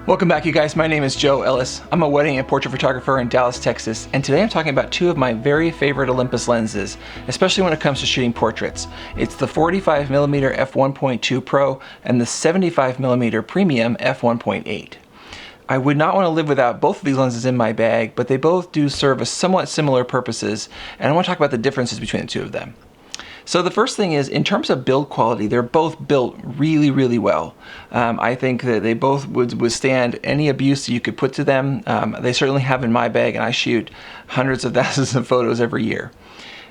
Welcome back, you guys. My name is Joe Ellis. I'm a wedding and portrait photographer in Dallas, Texas, and today I'm talking about two of my very favorite Olympus lenses, especially when it comes to shooting portraits. It's the 45mm f1.2 Pro and the 75mm Premium f1.8. I would not want to live without both of these lenses in my bag, but they both do serve a somewhat similar purposes, and I want to talk about the differences between the two of them. So the first thing is, in terms of build quality, they're both built really, really well. I think that they both would withstand any abuse that you could put to them. They certainly have in my bag, and I shoot hundreds of thousands of photos every year.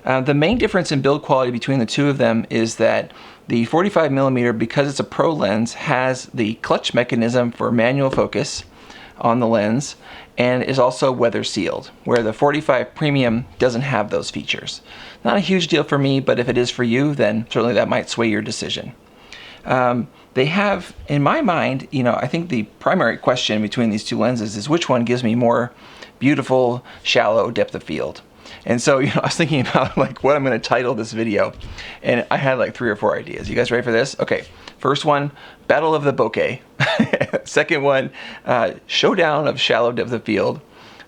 The main difference in build quality between the two of them is that the 45mm, because it's a pro lens, has the clutch mechanism for manual focus on the lens and is also weather sealed, where the 45 Premium doesn't have those features. Not a huge deal for me, but if it is for you, then certainly that might sway your decision. They have, in my mind, I think the primary question between these two lenses is which one gives me more beautiful, shallow depth of field. And so, I was thinking about what I'm going to title this video, and I had 3 or 4 ideas. You guys ready for this? Okay, first one, Battle of the Bokeh. Second one, Showdown of Shallow Depth of Field.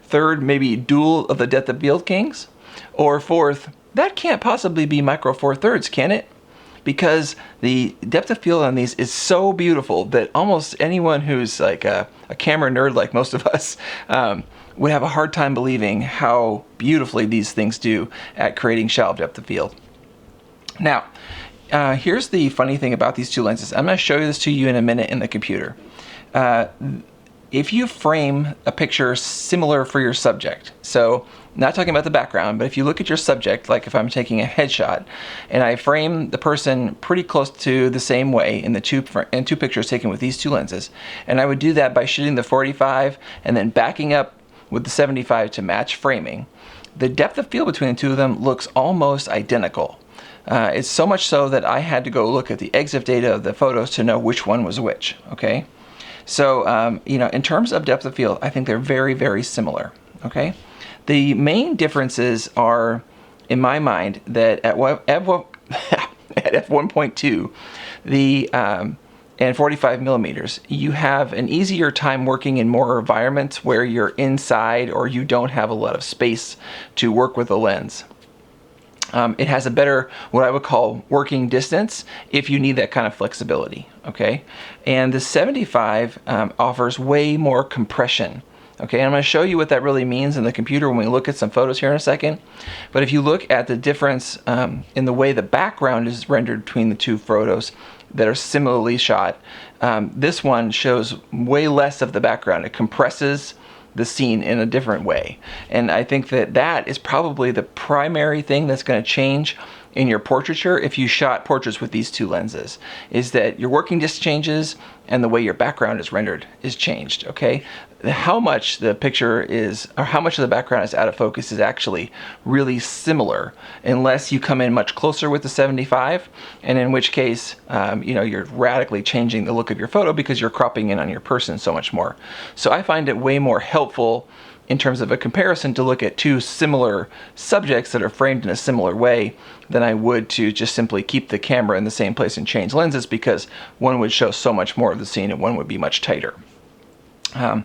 Third, maybe Duel of the Depth of Field Kings. Or fourth, that can't possibly be Micro Four Thirds, can it? Because the depth of field on these is so beautiful that almost anyone who's a camera nerd like most of us would have a hard time believing how beautifully these things do at creating shallow depth of field. Now, here's the funny thing about these two lenses. I'm going to show this to you in a minute in the computer. If you frame a picture similar for your subject, so not talking about the background, but if you look at your subject, like if I'm taking a headshot, and I frame the person pretty close to the same way in two pictures taken with these two lenses, and I would do that by shooting the 45 and then backing up with the 75 to match framing, the depth of field between the two of them looks almost identical. It's so much so that I had to go look at the EXIF data of the photos to know which one was which, okay? So, in terms of depth of field, I think they're very, very similar, okay? The main differences are, in my mind, that at f1.2, and 45mm, you have an easier time working in more environments where you're inside or you don't have a lot of space to work with the lens. It has a better, what I would call, working distance if you need that kind of flexibility, okay? And the 75 offers way more compression, okay? And I'm going to show you what that really means in the computer when we look at some photos here in a second. But if you look at the difference in the way the background is rendered between the two photos that are similarly shot, this one shows way less of the background. It compresses the scene in a different way. And I think that is probably the primary thing that's going to change in your portraiture if you shot portraits with these two lenses, is that your working distance changes and the way your background is rendered is changed, okay? How much the picture is, or how much of the background is out of focus is actually really similar, unless you come in much closer with the 75, and in which case, you're radically changing the look of your photo because you're cropping in on your person so much more. So I find it way more helpful in terms of a comparison to look at two similar subjects that are framed in a similar way than I would to just simply keep the camera in the same place and change lenses, because one would show so much more of the scene and one would be much tighter. On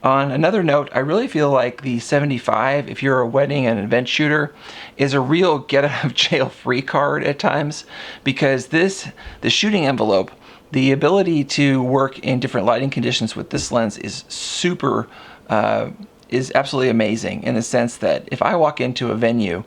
another note, I really feel like the 75, if you're a wedding and event shooter, is a real get out of jail free card at times, because the shooting envelope, the ability to work in different lighting conditions with this lens is is absolutely amazing, in the sense that if I walk into a venue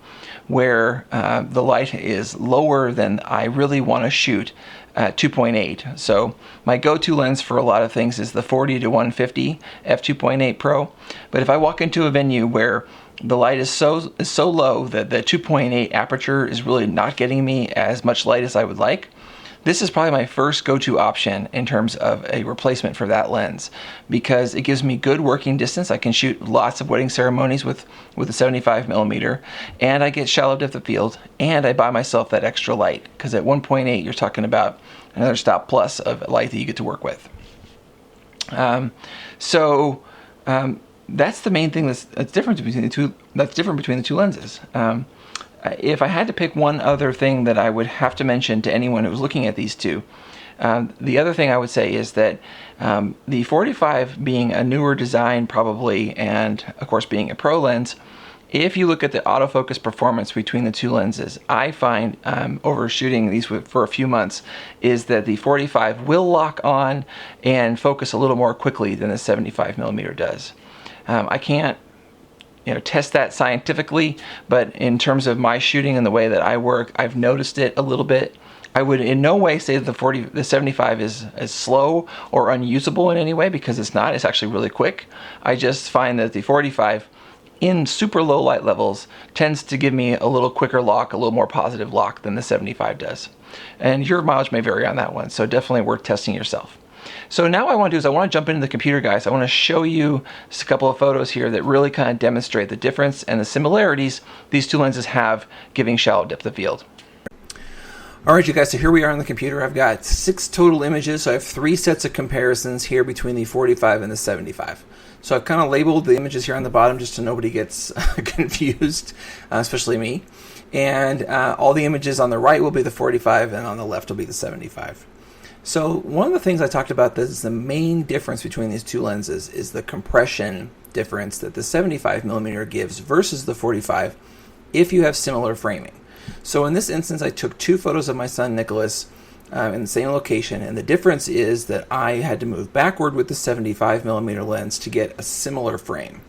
where the light is lower than I really want to shoot at 2.8, so my go-to lens for a lot of things is the 40-150 f2.8 Pro, but if I walk into a venue where the light is so low that the 2.8 aperture is really not getting me as much light as I would like, this is probably my first go-to option in terms of a replacement for that lens, because it gives me good working distance. I can shoot lots of wedding ceremonies with the 75mm, and I get shallow depth of field, and I buy myself that extra light, because at 1.8 you're talking about another stop plus of light that you get to work with. That's the main thing that's different between the two. That's different between the two lenses. If I had to pick one other thing that I would have to mention to anyone who was looking at these two, The other thing I would say is that the 45 being a newer design probably, and of course being a pro lens, if you look at the autofocus performance between the two lenses, I find over shooting these for a few months is that the 45 will lock on and focus a little more quickly than the 75mm does. I can't test that scientifically, but in terms of my shooting and the way that I work, I've noticed it a little bit. I would in no way say that the 75 is slow or unusable in any way, because it's not. It's actually really quick. I just find that the 45 in super low light levels tends to give me a little quicker lock, a little more positive lock than the 75 does. And your mileage may vary on that one, so definitely worth testing yourself. So now what I want to do is I want to jump into the computer, guys. I want to show you just a couple of photos here that really kind of demonstrate the difference and the similarities these two lenses have giving shallow depth of field. Alright you guys, so here we are on the computer. I've got 6 total images, so I have 3 sets of comparisons here between the 45 and the 75. So I've kind of labeled the images here on the bottom just so nobody gets confused, especially me. And all the images on the right will be the 45 and on the left will be the 75. So one of the things I talked about that is the main difference between these two lenses is the compression difference that the 75mm gives versus the 45 if you have similar framing. So in this instance I took 2 photos of my son Nicholas in the same location, and the difference is that I had to move backward with the 75mm lens to get a similar frame.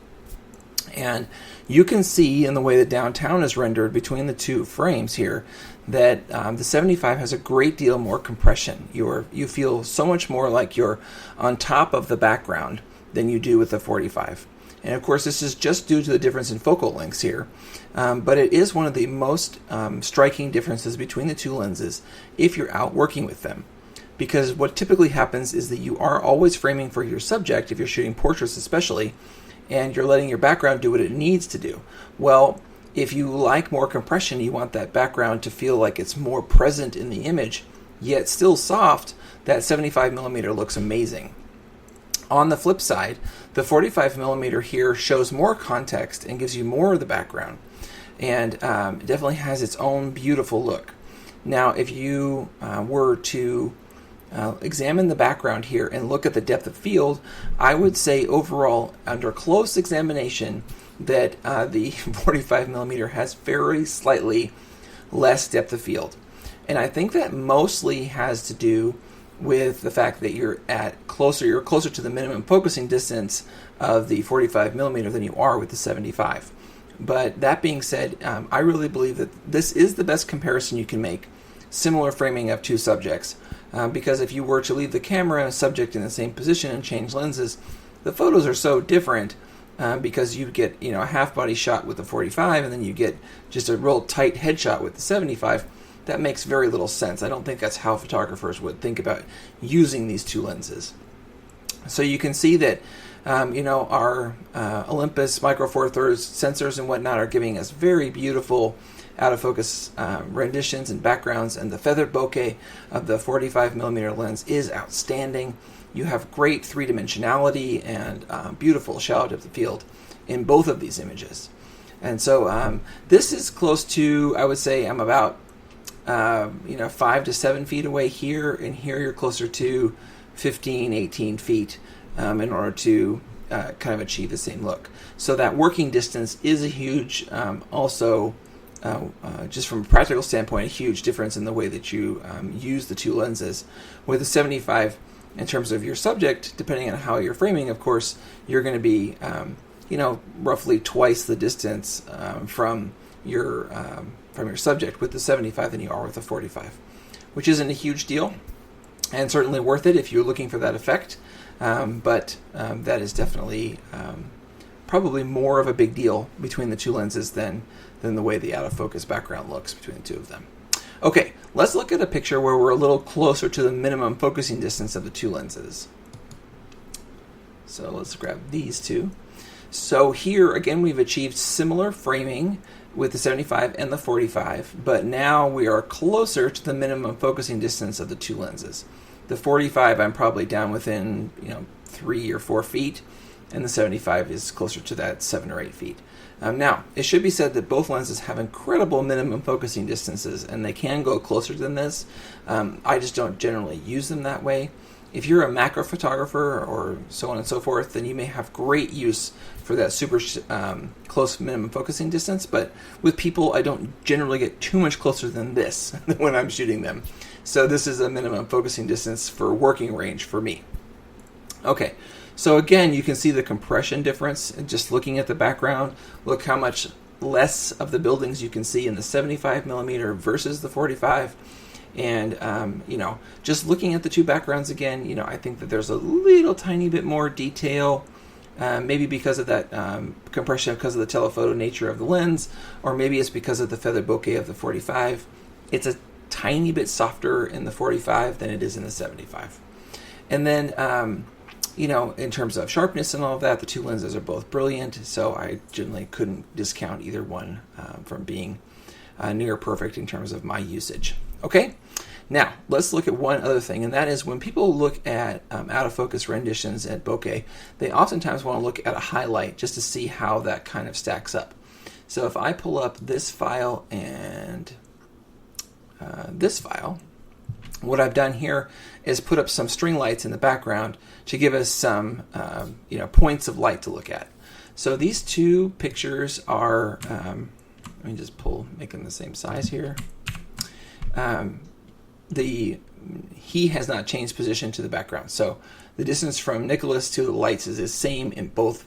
And you can see in the way that downtown is rendered between the 2 frames here that the 75 has a great deal more compression. You feel so much more like you're on top of the background than you do with the 45. And of course this is just due to the difference in focal lengths here, but it is one of the most striking differences between the two lenses if you're out working with them. Because what typically happens is that you are always framing for your subject, if you're shooting portraits especially, and you're letting your background do what it needs to do. Well, if you like more compression, you want that background to feel like it's more present in the image, yet still soft, that 75mm looks amazing. On the flip side, the 45mm here shows more context and gives you more of the background, and it definitely has its own beautiful look. Now if you were to examine the background here and look at the depth of field, I would say overall under close examination that the 45mm has very slightly less depth of field. And I think that mostly has to do with the fact that you're closer to the minimum focusing distance of the 45mm than you are with the 75. But that being said, I really believe that this is the best comparison you can make, similar framing of 2 subjects, because if you were to leave the camera and a subject in the same position and change lenses, the photos are so different because you get a half body shot with the 45 and then you get just a real tight headshot with the 75. That makes very little sense. I don't think that's how photographers would think about using these 2 lenses. So you can see that our Olympus Micro Four Thirds sensors and whatnot are giving us very beautiful out of focus renditions and backgrounds, and the feathered bokeh of the 45mm lens is outstanding. You have great 3-dimensionality and beautiful shallow depth of field in both of these images. And so this is close to, I would say I'm about 5 to 7 feet away here, and here you're closer to 15, 18 feet in order to kind of achieve the same look. So that working distance is a huge, also just from a practical standpoint, a huge difference in the way that you use the 2 lenses. With the 75, in terms of your subject, depending on how you're framing, of course, you're going to be roughly twice the distance from your subject with the 75 than you are with the 45, which isn't a huge deal and certainly worth it if you're looking for that effect, but that is definitely probably more of a big deal between the 2 lenses than the way the out of focus background looks between the 2 of them. Okay, let's look at a picture where we're a little closer to the minimum focusing distance of the 2 lenses. So let's grab these 2. So here again we've achieved similar framing with the 75 and the 45, but now we are closer to the minimum focusing distance of the 2 lenses. The 45 I'm probably down within 3 or 4 feet, and the 75 is closer to that 7 or 8 feet. Now, it should be said that both lenses have incredible minimum focusing distances, and they can go closer than this. I just don't generally use them that way. If you're a macro photographer or so on and so forth, then you may have great use for that super close minimum focusing distance, but with people, I don't generally get too much closer than this when I'm shooting them. So this is a minimum focusing distance for working range for me. Okay, so again, you can see the compression difference just looking at the background. Look how much less of the buildings you can see in the 75mm versus the 45. And, just looking at the two backgrounds again, I think that there's a little tiny bit more detail, maybe because of that compression, because of the telephoto nature of the lens, or maybe it's because of the feather bokeh of the 45. It's a tiny bit softer in the 45 than it is in the 75. And then, in terms of sharpness and all of that, the two lenses are both brilliant, so I generally couldn't discount either one from being near perfect in terms of my usage. Okay, now let's look at one other thing, and that is when people look at out of focus renditions at bokeh, they oftentimes want to look at a highlight just to see how that kind of stacks up. So if I pull up this file and this file, what I've done here is put up some string lights in the background to give us some points of light to look at. So these two pictures are, let me just make them the same size here. He has not changed position to the background, so the distance from Nicholas to the lights is the same in both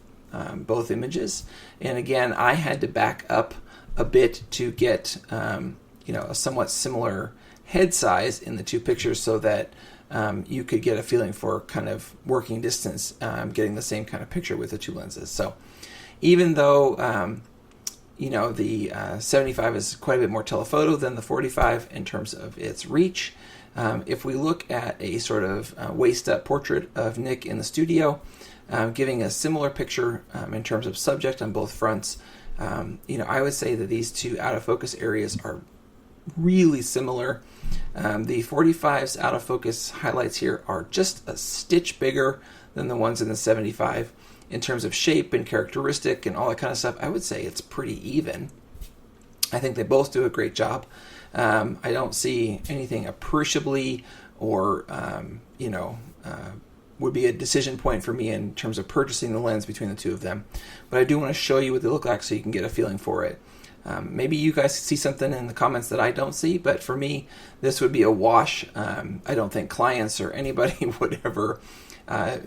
images. And again, I had to back up a bit to get a somewhat similar head size in the two pictures, so that you could get a feeling for kind of working distance, getting the same kind of picture with the two lenses. So even though the 75 is quite a bit more telephoto than the 45 in terms of its reach. If we look at a sort of waist-up portrait of Nick in the studio, giving a similar picture in terms of subject on both fronts, I would say that these two out-of-focus areas are really similar. The 45's out-of-focus highlights here are just a stitch bigger than the ones in the 75. In terms of shape and characteristic and all that kind of stuff, I would say it's pretty even. I think they both do a great job. I don't see anything appreciably or, would be a decision point for me in terms of purchasing the lens between the two of them. But I do want to show you what they look like so you can get a feeling for it. Maybe you guys see something in the comments that I don't see, but for me, this would be a wash. I don't think clients or anybody would ever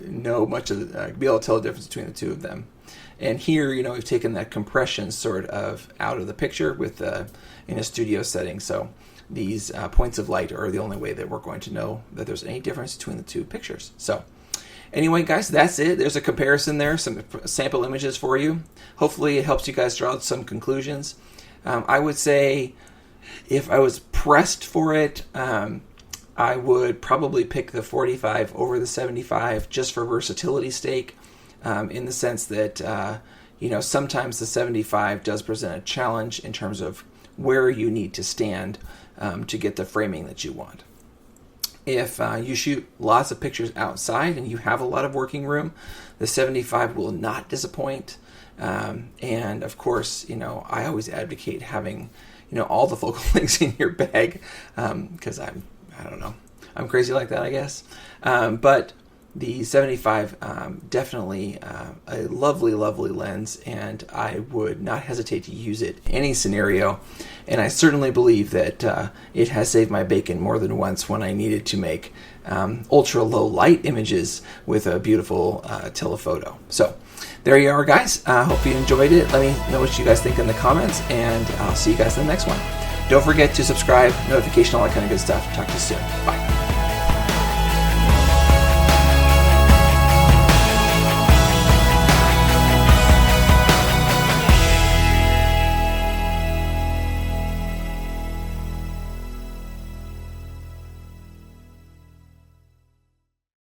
know much of be able to tell the difference between the two of them. And here, we've taken that compression sort of out of the picture with in a studio setting. So these points of light are the only way that we're going to know that there's any difference between the two pictures. So anyway, guys, that's it. There's a comparison there, some sample images for you. Hopefully it helps you guys draw some conclusions. I would say if I was pressed for it, I would probably pick the 45 over the 75 just for versatility's sake, in the sense that, sometimes the 75 does present a challenge in terms of where you need to stand to get the framing that you want. If you shoot lots of pictures outside and you have a lot of working room, the 75 will not disappoint. And of course, I always advocate having, all the focal lengths in your bag, because I don't know, I'm crazy like that, I guess. But the 75, definitely a lovely, lovely lens, and I would not hesitate to use it in any scenario. And I certainly believe that it has saved my bacon more than once when I needed to make ultra low light images with a beautiful telephoto. So there you are, guys. Hope you enjoyed it. Let me know what you guys think in the comments, and I'll see you guys in the next one. Don't forget to subscribe, notification, all that kind of good stuff. Talk to you soon. Bye.